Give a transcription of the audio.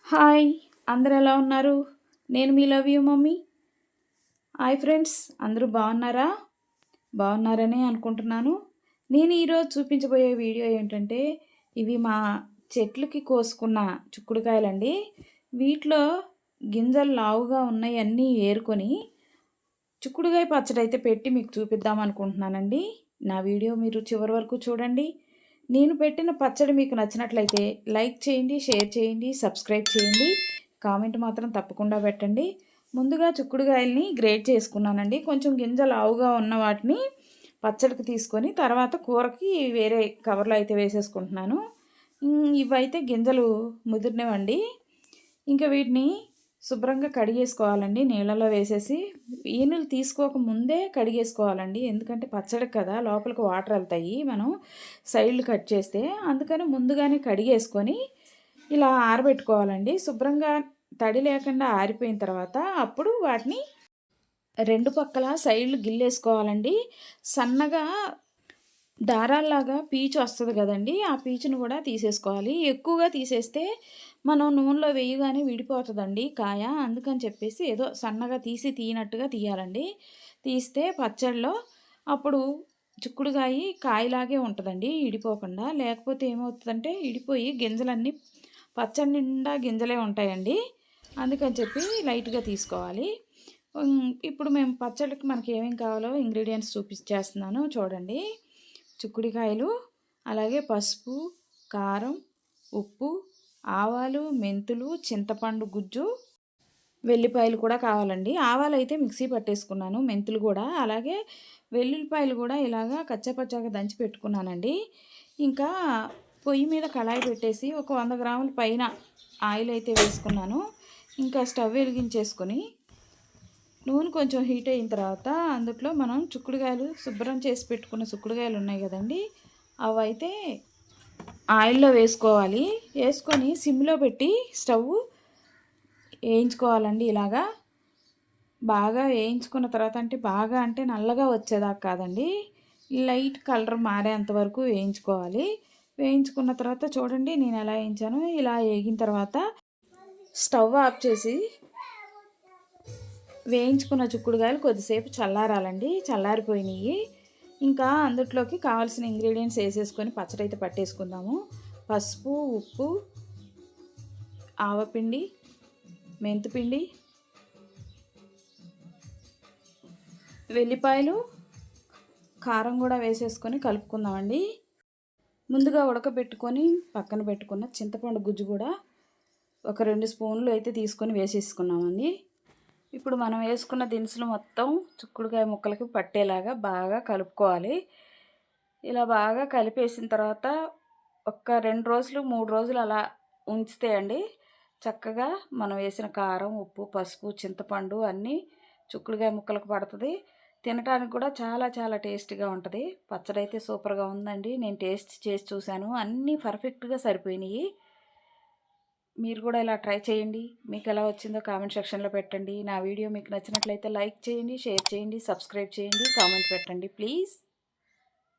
Hi, అందరూ ఎలా ఉన్నారు? నేను మీ love you mummy. Hi friends, అందరూ బాగున్నారా? బాగున్నారని అనుకుంటున్నాను. నేను ఈరోజు చూపించబోయే వీడియో ఏంటంటే, ఇవి మా చెట్లకి కోసుకున్న చిక్కుడుకాయలండి. వీటిలో గింజలు లావుగా ఉన్నాయి అన్నీ ఏరుకొని చిక్కుడుకాయ పచ్చడి అయితే పెట్టి మీకు చూపిద్దాం అనుకుంటున్నానండి. నా వీడియో మీరు చివరి వరకు చూడండి. నేను పెట్టిన పచ్చడి మీకు నచ్చినట్లయితే లైక్ చేయండి, షేర్ చేయండి, సబ్స్క్రైబ్ చేయండి, కామెంట్ మాత్రం తప్పకుండా పెట్టండి. ముందుగా చిక్కుడుకాయల్ని గ్రేట్ చేసుకున్నానండి. కొంచెం గింజలు లావుగా ఉన్న వాటిని పచ్చడికి తీసుకొని తర్వాత కూరకి వేరే కవర్లో అయితే వేసేసుకుంటున్నాను. ఇవైతే గింజలు ముదిరినవండి. ఇంకా వీటిని శుభ్రంగా కడిగేసుకోవాలండి. నీళ్ళలో వేసేసి ఈనులు తీసుకోక ముందే కడిగేసుకోవాలండి. ఎందుకంటే పచ్చడి కదా, లోపలికి వాటర్ వెళ్తాయి మనం సైడ్లు కట్ చేస్తే. అందుకని ముందుగానే కడిగేసుకొని ఇలా ఆరబెట్టుకోవాలండి. శుభ్రంగా తడి లేకుండా ఆరిపోయిన తర్వాత అప్పుడు వాటిని రెండు పక్కల సైడ్లు గిల్లేసుకోవాలండి. సన్నగా దారాల్లాగా పీచు వస్తుంది కదండి, ఆ పీచును కూడా తీసేసుకోవాలి. ఎక్కువగా తీసేస్తే మనం నూనెలో వేయగానే విడిపోతుందండి కాయ. అందుకని చెప్పేసి ఏదో సన్నగా తీయనట్టుగా తీయాలండి. తీస్తే పచ్చడిలో అప్పుడు చిక్కుడుకాయ కాయలాగే ఉంటుందండి, ఇడిపోకుండా. లేకపోతే ఏమవుతుందంటే ఇడిపోయి గింజలన్నీ పచ్చడి నిండా గింజలే ఉంటాయండి. అందుకని చెప్పి లైట్గా తీసుకోవాలి. ఇప్పుడు మేము పచ్చడికి మనకి ఏమేమి కావాలో ఇంగ్రీడియంట్స్ చూపించేస్తున్నాను చూడండి. చిక్కుడుకాయలు, అలాగే పసుపు, కారం, ఉప్పు, ఆవాలు, మెంతులు, చింతపండు గుజ్జు, వెల్లిపాయలు కూడా కావాలండి. ఆవాలు అయితే మిక్సీ పట్టేసుకున్నాను, మెంతులు కూడా, అలాగే వెల్లుల్లిపాయలు కూడా ఇలాగా కచ్చాపచ్చాగా దంచి పెట్టుకున్నానండి. ఇంకా పొయ్యి మీద కళాయి పెట్టేసి ఒక 100 గ్రాముల పైన ఆయిల్ అయితే వేసుకున్నాను. ఇంకా స్టవ్ వెలిగించేసుకొని నూనె కొంచెం హీట్ అయిన తర్వాత అందులో మనం చిక్కుడుకాయలు శుభ్రం చేసి పెట్టుకున్న చిక్కుడుకాయలు ఉన్నాయి కదండి, అవి అయితే ఆయిల్లో వేసుకోవాలి. వేసుకొని సిమ్లో పెట్టి స్టవ్ వేయించుకోవాలండి. ఇలాగా బాగా వేయించుకున్న తర్వాత, బాగా అంటే నల్లగా వచ్చేదాకా కాదండి, లైట్ కలర్ మారేంత వరకు వేయించుకోవాలి. వేయించుకున్న తర్వాత చూడండి నేను ఎలా వేయించాను. ఇలా వేగిన తర్వాత స్టవ్ ఆఫ్ చేసి వేయించుకున్న చిక్కుడుకాయలు కొద్దిసేపు చల్లారాలండి. చల్లారిపోయినాయి. ఇంకా అందులోకి కావాల్సిన ఇంగ్రీడియంట్స్ వేసేసుకొని పచ్చడి అయితే పట్టేసుకుందాము. పసుపు, ఉప్పు, ఆవపిండి, మెంతిపిండి, వెల్లిపాయలు, కారం కూడా వేసేసుకొని కలుపుకుందామండి. ముందుగా ఉడకబెట్టుకొని పక్కన పెట్టుకున్న చింతపండు గుజ్జు కూడా ఒక 2 స్పూన్లు అయితే తీసుకొని వేసేసుకున్నామండి. ఇప్పుడు మనం వేసుకున్న దినుసులు మొత్తం చిక్కుడుకాయ ముక్కలకి పట్టేలాగా బాగా కలుపుకోవాలి. ఇలా బాగా కలిపేసిన తర్వాత ఒక 2 రోజులు 3 రోజులు అలా ఉంచితే అండి చక్కగా మనం వేసిన కారం, ఉప్పు, పసుపు, చింతపండు అన్నీ చిక్కుడుకాయ ముక్కలకు పడుతుంది. తినడానికి కూడా చాలా చాలా టేస్టీగా ఉంటుంది. పచ్చడి అయితే సూపర్గా ఉందండి. నేను టేస్ట్ చేసి చూశాను, అన్నీ పర్ఫెక్ట్గా సరిపోయినాయి. మీరు కూడా ఇలా ట్రై చేయండి. మీకు ఎలా వచ్చిందో కామెంట్ సెక్షన్లో పెట్టండి. నా వీడియో మీకు నచ్చినట్లయితే లైక్ చేయండి, షేర్ చేయండి, సబ్స్క్రైబ్ చేయండి, కామెంట్ పెట్టండి ప్లీజ్.